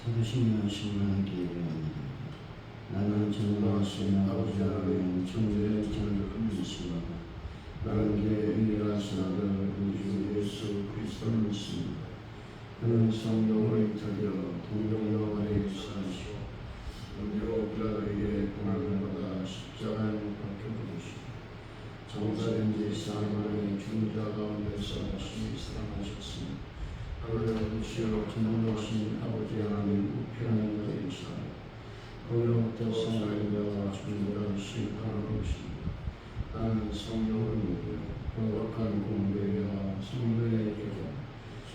자부심하신 하나님께 예배합니다. 나는 전능하신 아버지 하나님 천주의 창조주이시옵나다. 나는 그의 유일하신 아들 우리 주 예수 그리스도를 믿습니다. 그는 성령으로 잉타되어 동정녀 아래에 사시고 은혜로 빌라도에게 고난을 받아 십자가에 못 박혀 죽으시고 장사된 지 4일 만에 죽은 자 가운데서 다시 살아나셨습니다. 하늘의 주여 전능하신 아버지 하나님 우편한 자이시다. 오늘부터 하나님과 주님과 심판하러 오십니다. 나는 성령을 믿고 거룩한 공회와 성도의 교제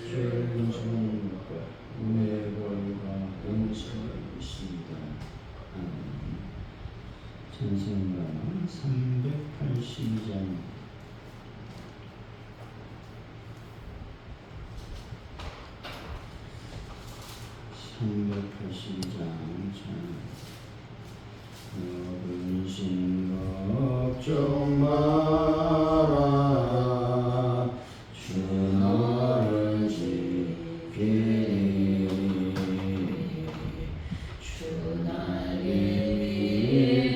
죄의 용서를 받고 은혜의 구원과 영생을 믿습니다. 아멘. 찬송가 382장 근심 걱정 마라 주 너를 지키리 주 나를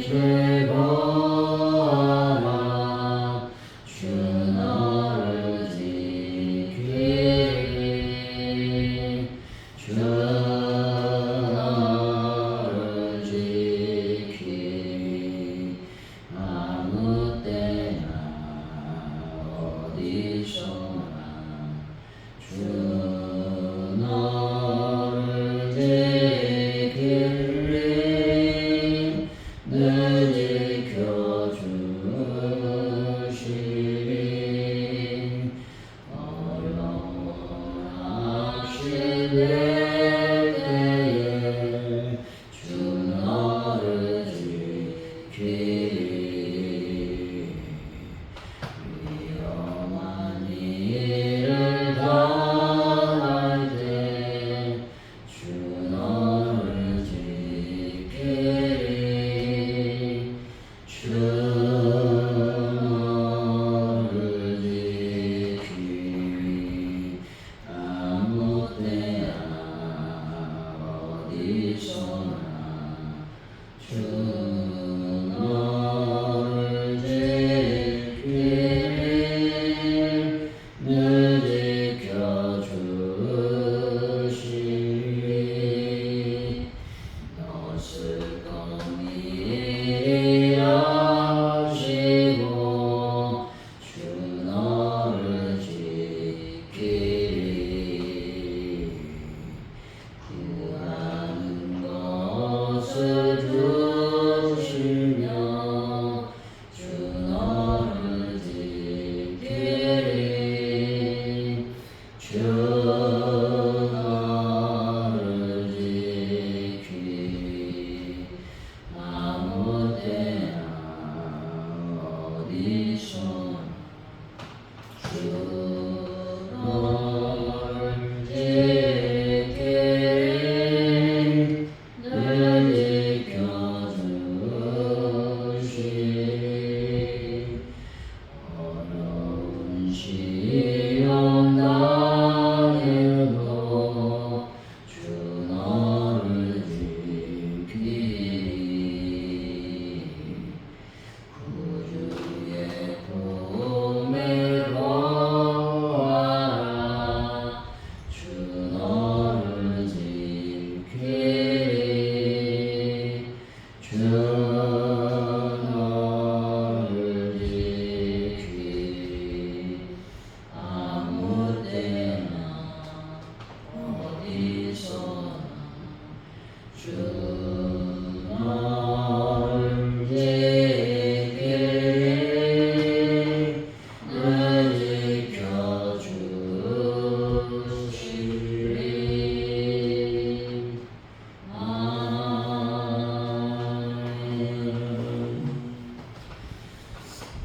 최고하라 주 너를 지키리 주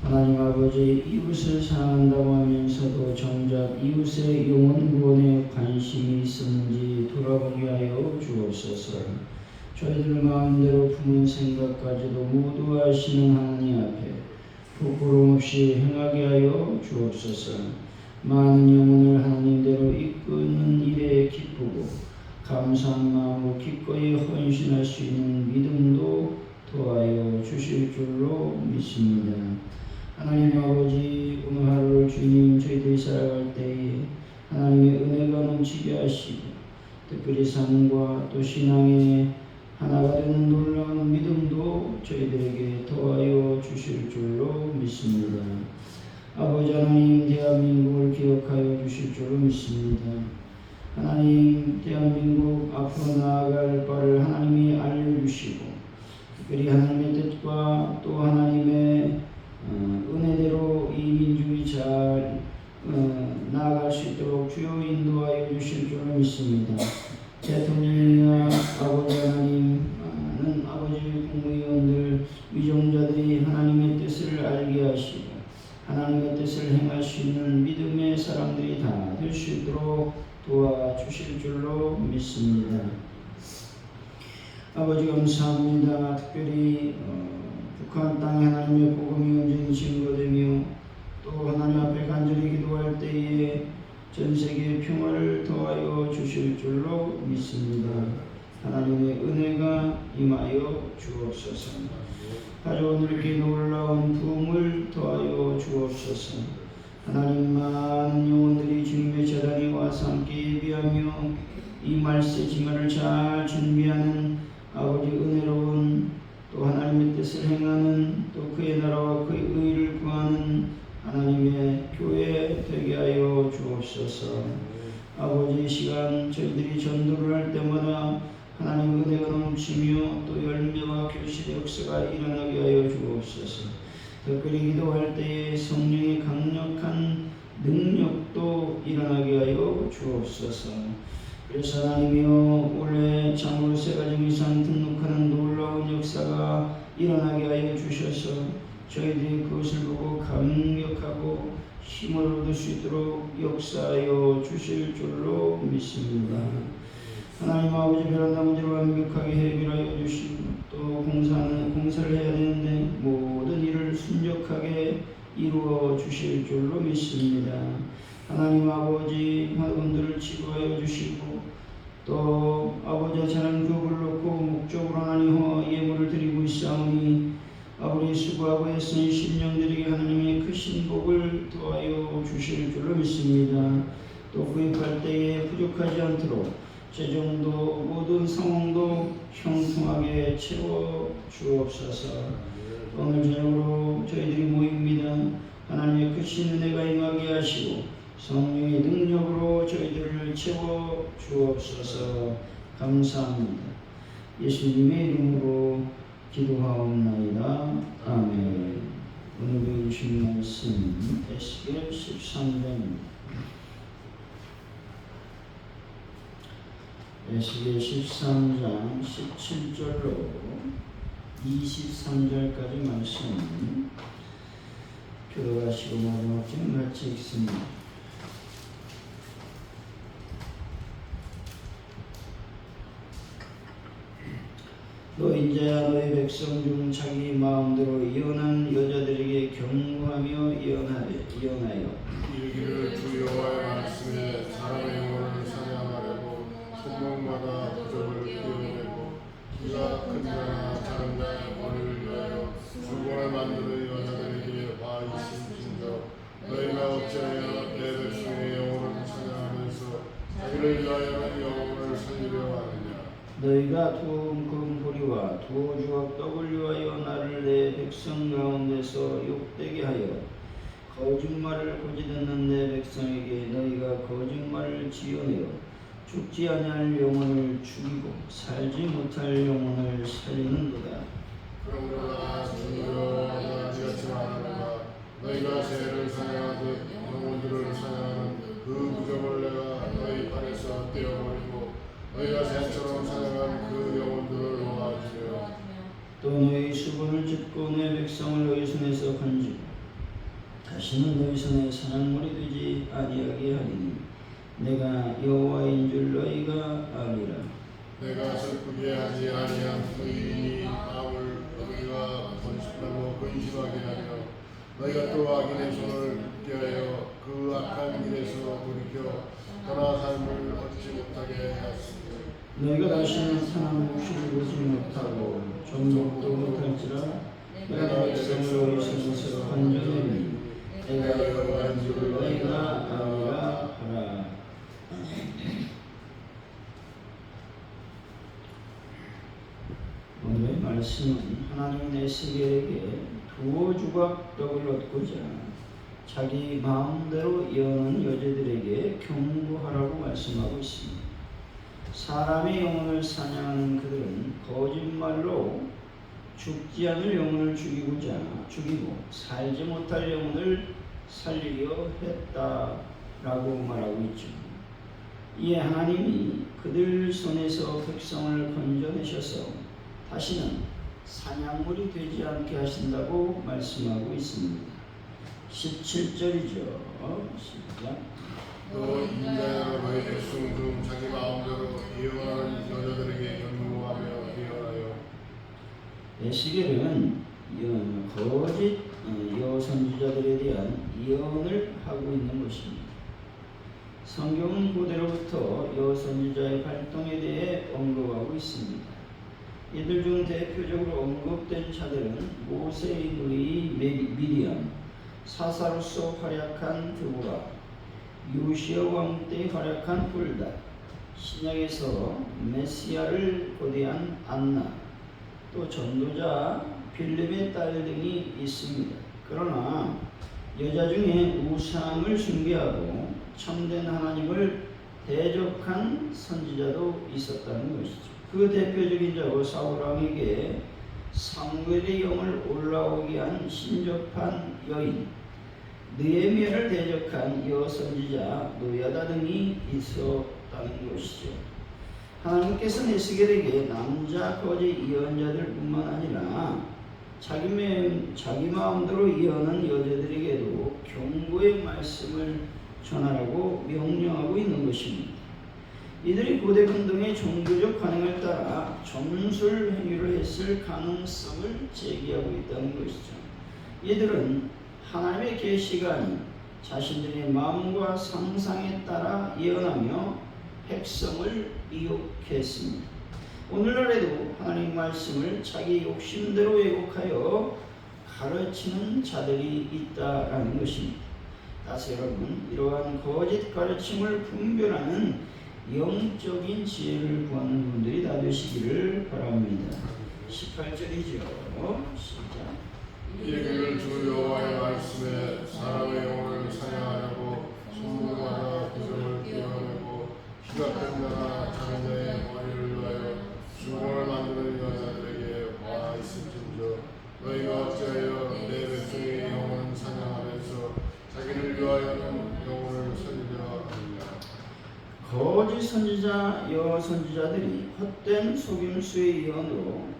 하나님 아버지, 이웃을 사랑한다고 하면서도 정작 이웃의 영혼 구원에 관심이 있었는지 돌아보게 하여 주옵소서. 저희들 마음대로 품은 생각까지도 모두 아시는 하나님 앞에 부끄러움 없이 행하게 하여 주옵소서. 많은 영혼을 하나님대로 이끄는 일에 기쁘고 감사한 마음으로 기꺼이 헌신할 수 있는 믿음도 도와여 주실 줄로 믿습니다. 하나님 아버지, 오늘 하루를 주님 저희들이 살아갈 때에 하나님의 은혜가 넘치게 하시고 특별히 삶과 또 신앙의 하나가 되는 놀라운 믿음도 저희들에게 도와여 주실 줄로 믿습니다. 아버지 하나님, 대한민국을 기억하여 주실 줄로 믿습니다. 하나님, 대한민국 앞으로 나아갈 바를 하나님이 알려주시고 특별히 하나님의 뜻과 또 하나님의 은혜대로 이 민족이 잘 나아갈 수 있도록 주여 인도하여 주실 줄로 믿습니다. 대통령이나 아버지 하나님, 아버지 국무위원들, 위종자들이 하나님의 뜻을 알게 하시고 하나님의 뜻을 행할 수 있는 믿음의 사람들이 다 될 수 있도록 도와주실 줄로 믿습니다. 아버지 감사합니다. 특별히 북한 땅에 하나님의 복음이 온전히 증거되며 또 하나님 앞에 간절히 기도할 때에 전 세계의 평화를 더하여 주실 줄로 믿습니다. 하나님의 은혜가 임하여 주옵소서. 가져온 이렇게 놀라운 부흥을 더하여 주옵소서. 하나님, 많은 영혼들이 주님의 재단에 와서 함께 예비하며 이 말세 지말을 잘 준비하는 아버지 은혜로운 또 하나님의 뜻을 행하는 또 그의 나라와 그의 의를 구하는 하나님의 교회 되게 하여 주옵소서. 아버지, 이 시간 저희들이 전도를 할 때마다 하나님 은혜가 넘치며 또 열매와 결실의 역사가 일어나게 하여 주옵소서. 특별히 기도할 때에 성령의 강력한 능력도 일어나게 하여 주옵소서. 그래서 하나님이여, 올해 참으로 세 가지 이상 등록하는 놀라운 역사가 일어나게 하여 주셔서 저희들이 그것을 보고 감격하고 힘을 얻을 수 있도록 역사하여 주실 줄로 믿습니다. 하나님 아버지, 베란다 문제를 완벽하게 해결하여 주시고 또 공사를 해야 되는데 모든 일을 순적하게 이루어 주실 줄로 믿습니다. 하나님 아버지, 화분들을 치료하여 주시고 또 아버지 자란 교육을 놓고 목적으로 하나님 예물을 드리고 있사오니 아버지 수고하고 애쓴 심령들에게 하나님의 크신 복을 더하여 주실 줄로 믿습니다. 또 구입할 때에 부족하지 않도록 재정도 모든 상황도 형통하게 채워 주옵소서. 오늘 저녁으로 저희들이 모입니다. 하나님의 크신 은혜가 임하게 하시고 성령의 능력으로 저희들을 채워 주옵소서. 감사합니다. 예수님의 이름으로 기도하옵나이다. 아멘. 오늘 배우신 말씀 에스겔 13장입니다. 에스겔 13장 17절로 23절까지 말씀 들어가시고 마지막 점 같이 읽습니다. 너 인자야, 너희 백성 중 자기 마음대로 이혼한 여자들에게 경고하며 이혼하여 이르기를 주 여호와의 말씀에 사람의 영혼을 사냥하려고 손목마다 부적을 끼워내고 키가 큰 자나 작은 자의 머리를 위하여 주권을 만드는 여자들에게 와 있을진저 너희가 어찌하여 내 백성의 영혼을 사냥하면서 자기를 위하여는 영혼을 살리려 하느냐. 너희가 두 금보리와 두 조각 떡을 위하여 나를 내 백성 가운데서 욕되게 하여 거짓말을 고지 듣는 내 백성에게 너희가 거짓말을 지어내어 죽지 아니할 영혼을 죽이고 살지 못할 영혼을 살리는도다. 그러므로 주 여호와가 이같이 말하노라. 너희가 새를 사냥하듯 영혼들을 사냥하는 그 부적을 내가 너희 팔에서 떼어버리고 너희가 새처럼 사냥한 그 영혼들을 놓아주며 또 너희 수분을 찢고 내 백성을 너희 손에서 건지고 다시는 너희 손에 사냥물이 되지 아니하게 하리니 내가 여호와인 줄 너희가 아니라. 내가 슬프게 하지 아니한 의인이 마음을 너희가 번식하고 근심하게 하며 너희가 또 악인의 손을 붙게 하여 그 악한 길에서 돌이켜 떠나 삶을 얻지 못하게 하였으니 너희가 다시는 사람 몫을 보지 못하고 정복도 못할지라 내가 내 백성을 어리석어서 건져내니 내가 여호와인 줄 너희가 아니라 하라. 오늘의 말씀은 하나님은 에스겔에게 2 조각 떡을 얻고자 자기 마음대로 여는 여자들에게 경고하라고 말씀하고 있습니다. 사람의 영혼을 사냥하는 그들은 거짓말로 죽지 않을 영혼을 죽이고 살지 못할 영혼을 살리려 했다라고 말하고 있죠. 이에 하나님이 그들 손에서 백성을 건져내셔서 다시는 사냥물이 되지 않게 하신다고 말씀하고 있습니다. 17절이죠. 시작. 너 인자야 너희 백성 중 자기 마음대로 예언하는 여자들에게 경고하며 예언하여. 에스겔은 거짓 여선지자들에 대한 예언을 하고 있는 것입니다. 성경은 고대로부터 여선지자의 활동에 대해 언급하고 있습니다. 이들 중 대표적으로 언급된 자들은 모세의 누이 미디안, 사사로서 활약한 드보라, 요시야 왕 때 활약한 훌닷, 신약에서 메시아를 고대한 안나, 또 전도자 빌립의 딸 등이 있습니다. 그러나 여자 중에 우상을 숭배하고 참된 하나님을 대적한 선지자도 있었다는 것이죠. 그 대표적인 자로 사울 왕에게 사무엘의 영을 올라오게 한 신접한 여인, 느헤미야를 대적한 여선지자 노야다 등이 있었다는 것이죠. 하나님께서는 에스겔에게 남자 거짓 예언자들뿐만 아니라 자기 마음대로 예언하는 여자들에게도 경고의 말씀을 전하라고 명령하고 있는 것입니다. 이들이 고대 근동의 종교적 관행을 따라 점술 행위를 했을 가능성을 제기하고 있다는 것이죠. 이들은 하나님의 계시가 아닌 자신들의 마음과 상상에 따라 예언하며 백성을 미혹했습니다. 오늘날에도 하나님 말씀을 자기 욕심대로 왜곡하여 가르치는 자들이 있다라는 것입니다. 따라서 여러분, 이러한 거짓 가르침을 분별하는 영적인 지혜를 구하는 분들이 다 되시기를 바랍니다. 18절이죠. 시작. 이를 주 여호와의 말씀에 사람의 영혼을 사냥하려고 성문마다 구정을 띄어내고 키가 큰 자나 작은 자의 머리를 위하여 주공을 만드는 여자들에게 와 있을진저 너희가 어찌하여 내 백성의 영혼을 사냥하면서 자기를 위하여는 영혼을 살리려 하느냐. 거짓 선지자 여선지자들이 헛된 속임수의 예언으로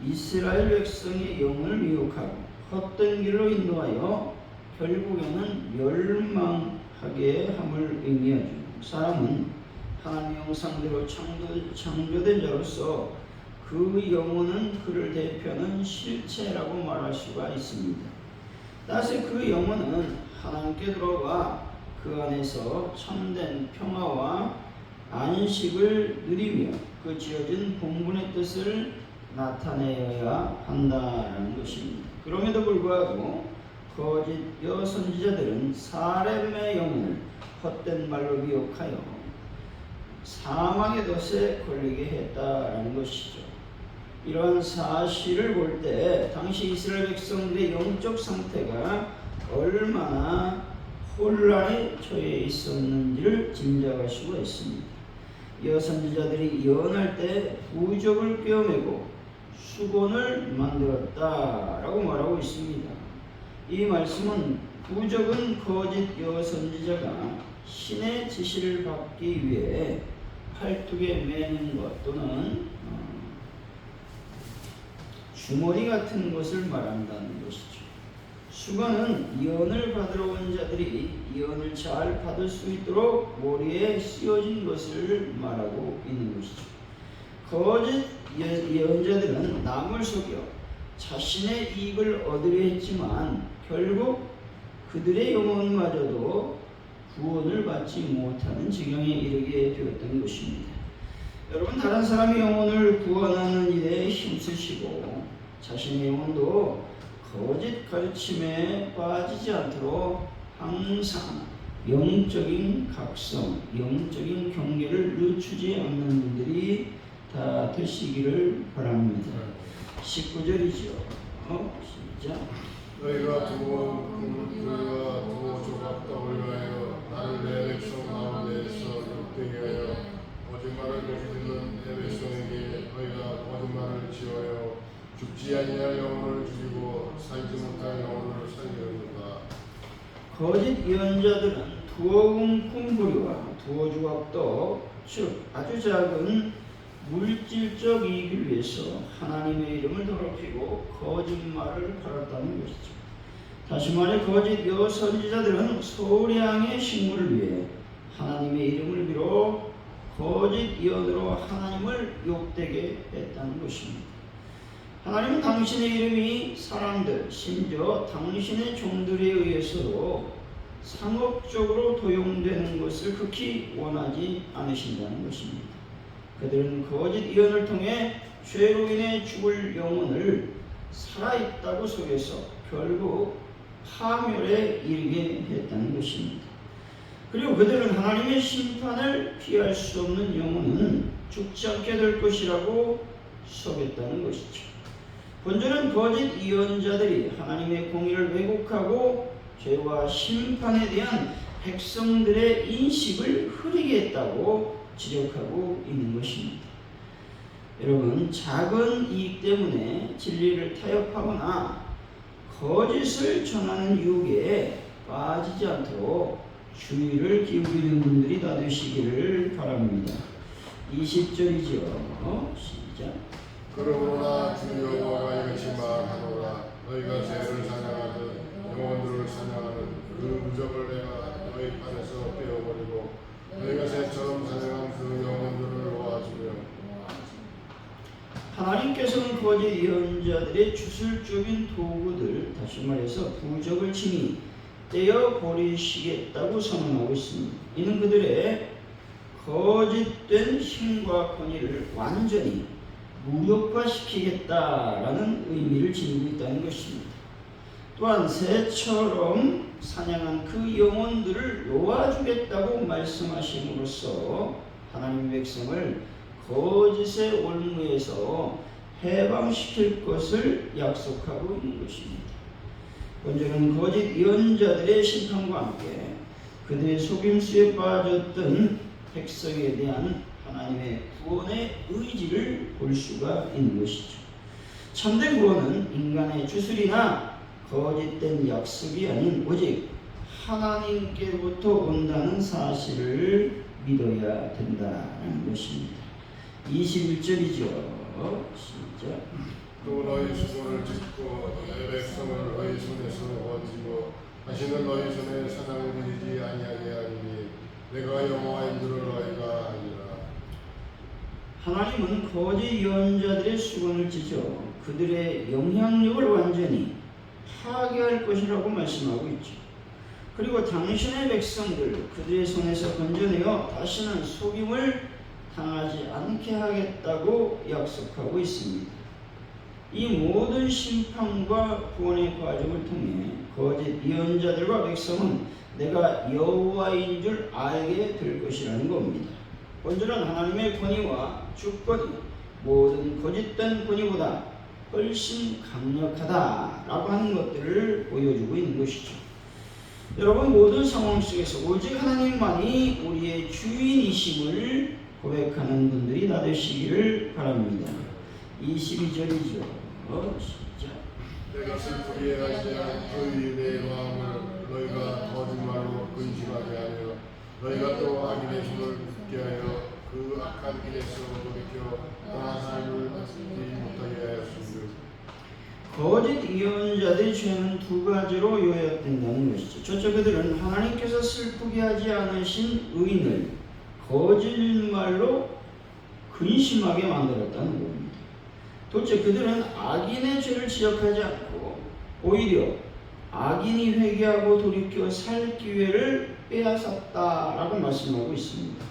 이스라엘 백성의 영을 미혹하고 헛된 길로 인도하여 결국에는 멸망하게 함을 의미하죠. 사람은 하나님의 형상대로 창조된 자로서 그 영혼은 그를 대표하는 실체라고 말할 수가 있습니다. 따라서 그 영혼은 하나님께 들어가 그 안에서 참된 평화와 안식을 누리며 그 지어진 본분의 뜻을 나타내어야 한다는 것입니다. 그럼에도 불구하고 거짓 여선지자들은 사람의 영혼을 헛된 말로 미혹하여 사망의 덫에 걸리게 했다라는 것이죠. 이러한 사실을 볼 때 당시 이스라엘 백성들의 영적 상태가 얼마나 혼란에 처해 있었는지를 짐작할 수가 있습니다. 여선지자들이 예언할 때 부적을 꿰어매고 수건을 만들었다라고 말하고 있습니다. 이 말씀은 부적은 거짓 여선지자가 신의 지시를 받기 위해 팔뚝에 매는 것 또는 주머니 같은 것을 말한다는 것이죠. 수건은 예언을 받으러 온 자들이 예언을 잘 받을 수 있도록 머리에 씌워진 것을 말하고 있는 것이죠. 거짓 예언자들은 남을 속여 자신의 이익을 얻으려 했지만 결국 그들의 영혼마저도 구원을 받지 못하는 지경에 이르게 되었던 것입니다. 여러분, 다른 사람의 영혼을 구원하는 일에 힘쓰시고 자신의 영혼도 거짓 가르침에 빠지지 않도록 항상 영적인 각성, 영적인 경계를 늦추지 않는 분들이 다 되시기를 바랍니다. 19절이죠. 시작. 너희가 두어 조각 떡을 위하여 나를 내 백성 가운데에서 욕되게 하여 거짓말을 저지르는 내 백성에게 너희가 거짓말을 지어요 죽지 아니할 영혼을 죽이고 살지 못할 영혼을 살리는도다. 거짓 예언자들은 두어 움큼 보리와 두어 조각 떡, 즉 아주 작은 물질적 이익을 위해서 하나님의 이름을 더럽히고 거짓말을 팔았다는 것이죠. 다시 말해 거짓 여선지자들은 소량의 식물을 위해 하나님의 이름을 빌어 거짓 예언으로 하나님을 욕되게 했다는 것입니다. 하나님은 당신의 이름이 사람들, 심지어 당신의 종들에 의해서도 상업적으로 도용되는 것을 극히 원하지 않으신다는 것입니다. 그들은 거짓 예언을 통해 죄로 인해 죽을 영혼을 살아있다고 속여서 결국 파멸에 이르게 했다는 것입니다. 그리고 그들은 하나님의 심판을 피할 수 없는 영혼은 죽지 않게 될 것이라고 속였다는 것이죠. 본질은 거짓 예언자들이 하나님의 공의를 왜곡하고 죄와 심판에 대한 백성들의 인식을 흐리게 했다고 지적하고 있는 것입니다. 여러분, 작은 이익 때문에 진리를 타협하거나 거짓을 전하는 유혹에 빠지지 않도록 주의를 기울이는 분들이 다 되시기를 바랍니다. 20절이죠. 시작. 그러므나 주 여호와가 이같이 말하노라. 너희가 죄를 사냥하듯 영혼들을 사냥하는 그 무적을 내가 너희 판에서 빼어버리고 너희가 새처럼 사냥한 그 영혼들을 놓아주며. 하나님께서는 거짓 예언자들의 주술적인 도구들, 다시 말해서 부적을 친히 떼어 버리시겠다고 선언하고 있습니다. 이는 그들의 거짓된 힘과 권위를 완전히 무력화시키겠다라는 의미를 지니고 있다는 것입니다. 또한 새처럼 사냥한 그 영혼들을 놓아주겠다고 말씀하심으로써 하나님의 백성을 거짓의 올무에서 해방시킬 것을 약속하고 있는 것입니다. 본절은 거짓 예언자들의 심판과 함께 그들의 속임수에 빠졌던 백성에 대한 하나님의 구원의 의지를 볼 수가 있는 것이죠. 참된 구원은 인간의 주술이나 거짓된 약속이 아닌 오직 하나님께로부터 온다는 사실을 믿어야 된다는 것입니다. 21절이죠. 시작. 또 너희 수고를 짓고 내 백성을 너희 손에서 건지고 다시는 너희 손에 사냥을 드리지 아니하게 하리니 내가 여호와인 줄을 너희가 아니라. 하나님은 거짓 예언자들의 수건을 찢어 그들의 영향력을 완전히 파괴할 것이라고 말씀하고 있죠. 그리고 당신의 백성들 그들의 손에서 건져내어 다시는 속임을 당하지 않게 하겠다고 약속하고 있습니다. 이 모든 심판과 구원의 과정을 통해 거짓 예언자들과 백성은 내가 여호와인 줄 알게 될 것이라는 겁니다. 본질은 하나님의 권위와 주권이 모든 거짓된 권위보다 훨씬 강력하다라고 하는 것들을 보여주고 있는 것이죠. 여러분, 모든 상황 속에서 오직 하나님만이 우리의 주인이심을 고백하는 분들이 다 되시기를 바랍니다. 22절이죠. 시작. 내가 슬프게 하지 않고 내 마음을 너희가 거짓말로 근심하게 하며 너희가 또 악인의 힘을 붙게 하여 그 악한 길에서 돌이켜 떠나 삶을 얻지 못하게 하였으니. 거짓 예언자들의 죄는 두 가지로 요약된다는 것이죠. 첫째, 그들은 하나님께서 슬프게 하지 않으신 의인을 거짓말로 근심하게 만들었다는 겁니다. 둘째, 그들은 악인의 죄를 지적하지 않고 오히려 악인이 회개하고 돌이켜 살 기회를 빼앗았다라고 말씀하고 있습니다.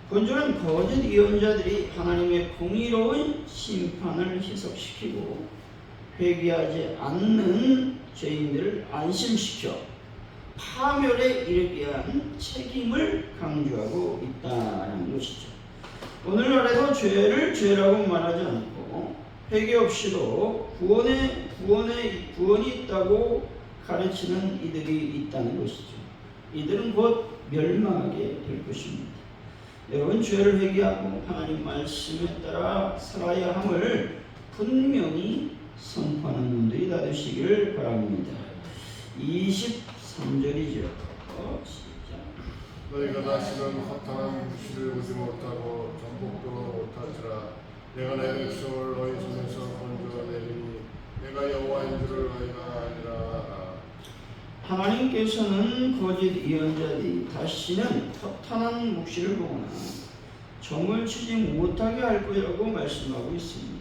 본주는 거짓 예언자들이 하나님의 공의로운 심판을 희석시키고 회개하지 않는 죄인들을 안심시켜 파멸에 이르게 한 책임을 강조하고 있다는 것이죠. 오늘날에도 죄를 죄라고 말하지 않고 회개 없이도 구원이 있다고 가르치는 이들이 있다는 것이죠. 이들은 곧 멸망하게 될 것입니다. 여러분, 죄를 회개하고 하나님 말씀에 따라 살아야 함을 분명히 선포하는 분들이 다 되시기를 바랍니다. 23절이죠. 시작. 너희가 다시는 허탄한 무시를 보지 못하고 전복도 못할지라. 내가 내 백성을 너희 손에서 건져내리니 내가 여호와인 줄을 너희가 알리라. 하나님께서는 거짓 예언자들이 다시는 허탄한 묵시를 보거나 점을 치지 못하게 할 거라고 말씀하고 있습니다.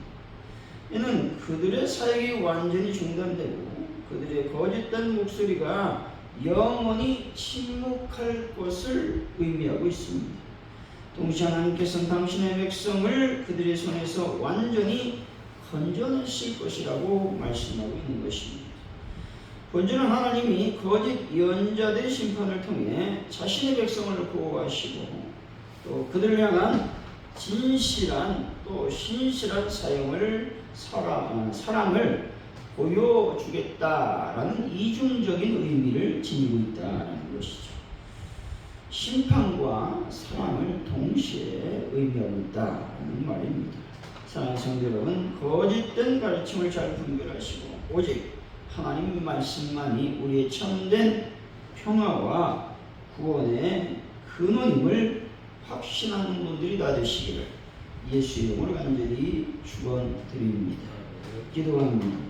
이는 그들의 사역이 완전히 중단되고 그들의 거짓된 목소리가 영원히 침묵할 것을 의미하고 있습니다. 동시에 하나님께서는 당신의 백성을 그들의 손에서 완전히 건져내실 것이라고 말씀하고 있는 것입니다. 본주는 하나님이 거짓 예언자들의 심판을 통해 자신의 백성을 보호하시고 또 그들을 향한 진실한 또 신실한 사랑을 보여주겠다라는 이중적인 의미를 지니고 있다는 것이죠. 심판과 사랑을 동시에 의미하고 있다는 말입니다. 사랑하는 성도 여러분, 거짓된 가르침을 잘 분별하시고 오직 하나님 말씀만이 우리의 참된 평화와 구원의 근원임을 확신하는 분들이 다 되시기를 예수 이름으로 간절히 축원드립니다. 기도합니다.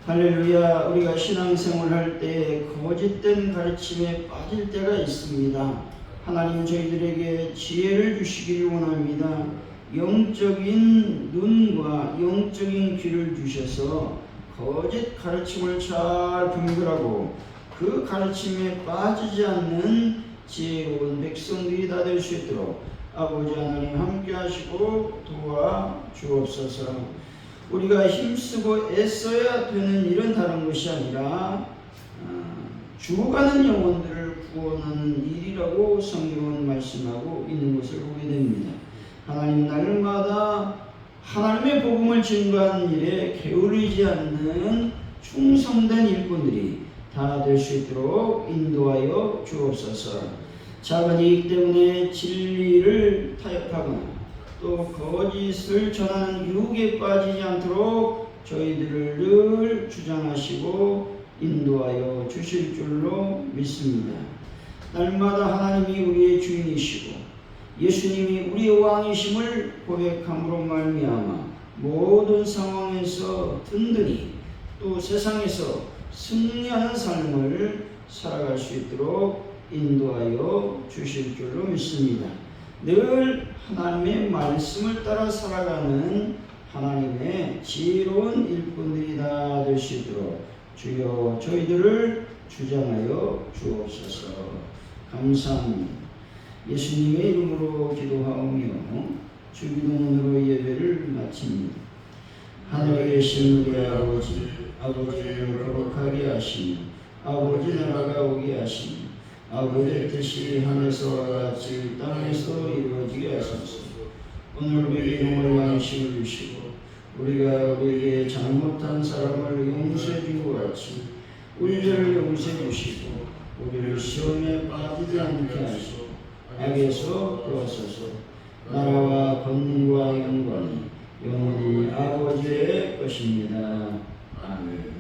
할렐루야. 우리가 신앙생활을 할 때 거짓된 가르침에 빠질 때가 있습니다. 하나님 저희들에게 지혜를 주시기를 원합니다. 영적인 눈과 영적인 귀를 주셔서 거짓 가르침을 잘 분별하고 그 가르침에 빠지지 않는 지혜로운 백성들이 다 될 수 있도록 아버지 하나님 함께 하시고 도와주옵소서. 우리가 힘쓰고 애써야 되는 일은 다른 것이 아니라 죽어가는 영혼들을 구원하는 일이라고 성경은 말씀하고 있는 것을 보게 됩니다. 하나님 날마다 하나님의 복음을 증거하는 일에 게을리지 않는 충성된 일꾼들이 다 될 수 있도록 인도하여 주옵소서. 작은 이익 때문에 진리를 타협하거나 또 거짓을 전하는 유혹에 빠지지 않도록 저희들을 늘 주장하시고 인도하여 주실 줄로 믿습니다. 날마다 하나님이 우리의 주인이시고 예수님이 우리의 왕이심을 고백함으로 말미암아 모든 상황에서 든든히 또 세상에서 승리하는 삶을 살아갈 수 있도록 인도하여 주실 줄로 믿습니다. 늘 하나님의 말씀을 따라 살아가는 하나님의 지혜로운 일꾼들이 다 될 수 있도록 주여 저희들을 주장하여 주옵소서. 감사합니다. 예수님의 이름으로 기도하오며 주기도문으로 예배를 마칩니다. 하늘에 계신 우리 아버지를 거룩하게 하시며 아버지 나라가 오게 하시며 아버지의 뜻이 하늘에서와 같이 땅에서 이루어지게 하소서. 오늘 우리에게 용을 양식을 주시고 우리가 우리에게 잘못한 사람을 용서해 준 것 같이 우리를 용서해 주시고 우리를 시험에 빠지지 않게 하시고 악에서 구하소서. 나라와 권능과 영광이 영원히 아버지의 것입니다. 아멘.